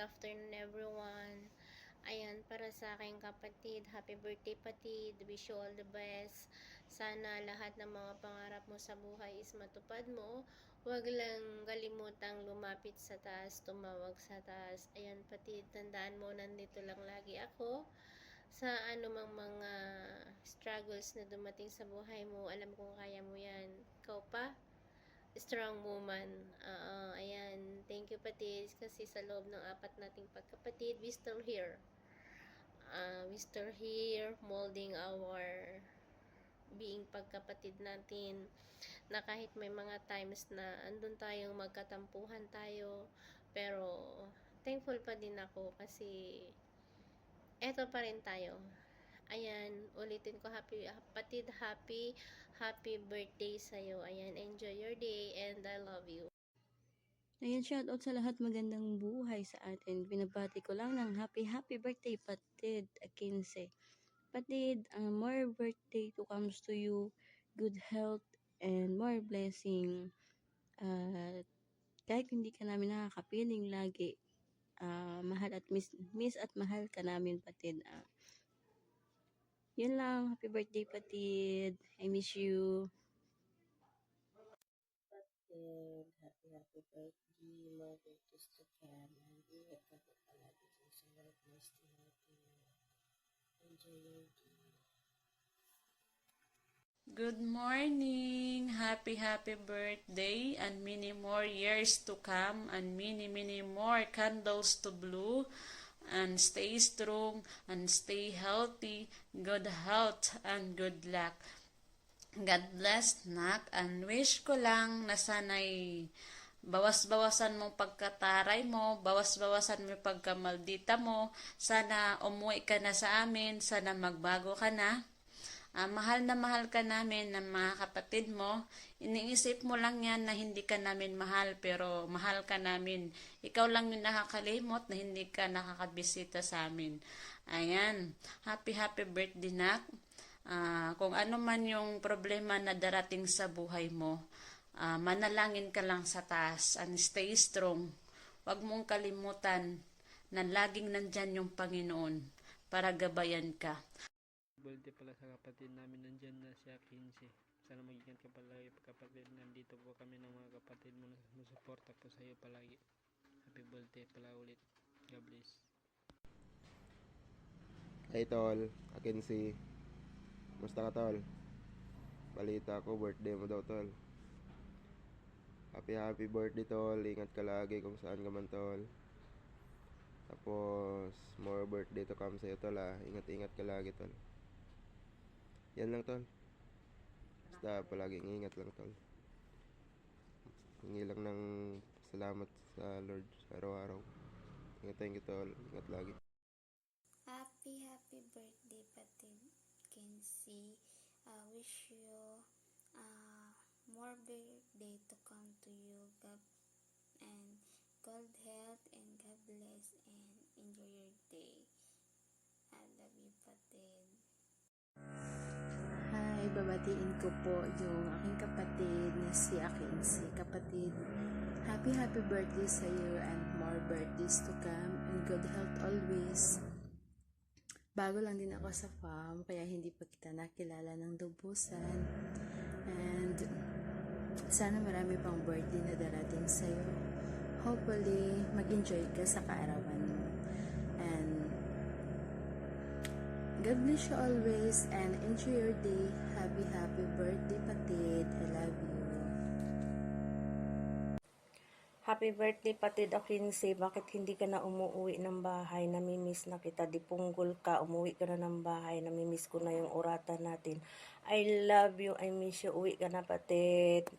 afternoon everyone. Ayan, para sa aking kapatid, happy birthday patid, wish you all the best. Sana lahat ng mga pangarap mo sa buhay is matupad mo. Huwag lang kalimutang lumapit sa taas, tumawag sa taas. Ayan patid, tandaan mo, nandito lang lagi ako. Sa anumang mga struggles na dumating sa buhay mo, alam kong kaya mo yan. Ikaw pa? Strong woman. Ayan. Thank you, Patis. Kasi sa loob ng apat nating pagkapatid, we still here. We still here molding our being pagkapatid natin, na kahit may mga times na andun tayong magkatampuhan tayo, pero thankful pa din ako kasi eto pa rin tayo. Ayan, ulitin ko, patid, happy birthday sa'yo. Ayan, enjoy your day and I love you. Ayan, shoutout sa lahat, magandang buhay sa atin. Binabati ko lang ng happy birthday, Patid 15. Patid, more birthday to comes to you, good health, and more blessing. Kahit hindi ka namin nakakapiling lagi, mahal at miss at mahal ka namin, Patid. Yun lang, happy birthday, Patid. I miss you. Patid, happy birthday, more birthdays to come, and ingat ka po palagi sa lahat ng natin. Enjoy your day. Good morning! Happy birthday and many more years to come and many more candles to blow, and stay strong and stay healthy, good health and good luck. God bless, nak, and wish ko lang na sana'y bawas-bawasan mo pagkataray mo, bawas-bawasan mo pagkamaldita mo, sana umuwi ka na sa amin, sana magbago ka na. Mahal na mahal ka namin ng mga kapatid mo. Iniisip mo lang yan na hindi ka namin mahal, pero mahal ka namin. Ikaw lang yung nakakalimot na hindi ka nakakabisita sa amin. Ayan, happy birthday, nak. Kung ano man yung problema na darating sa buhay mo, manalangin ka lang sa taas and stay strong. Huwag mong kalimutan na laging nandyan yung Panginoon para gabayan ka. Birthday pala sa kapatid namin, nandyan na siya 15. Sana mag-ingat ka palagi kapatid. Nandito po kami ng mga kapatid mo na susuporta po sa iyo palagi. Happy birthday pala ulit. God bless. Hey tol, Akinsi. Musta ka tol? Balita ko birthday mo daw tol. Happy birthday tol. Ingat ka lagi kung saan ka man tol. Tapos more birthday to come sa'yo tol ha. Ingat ka lagi tol. Yan lang tol. Basta palaging ingat lang tol. Hingi lang ng salamat sa Lord sa araw-araw. Thank you tol. Ingat lagi. Happy birthday, Patid Kenzie. Wish you more birthday to come to you, God, and good health and God bless, and enjoy your day. I love you, Patid. Hi, babatiin ko po yung aking kapatid na si Akinsi. Kapatid, happy birthday sa iyo and more birthdays to come and good health always. Bago lang din ako sa farm, kaya hindi pa kita nakilala ng lubusan. And sana marami pang birthday na darating sa iyo. Hopefully, mag-enjoy ka sa kaarawan mo. And God bless you always and enjoy your day. Happy birthday, Patid. I love you. Happy birthday, Patid 15. Bakit hindi ka na umuwi ng bahay? Namimiss na kita. Di punggol ka. Umuwi ka na ng bahay. Namimiss ko na yung orata natin. I love you. I miss you. Uwi ka na, Patid.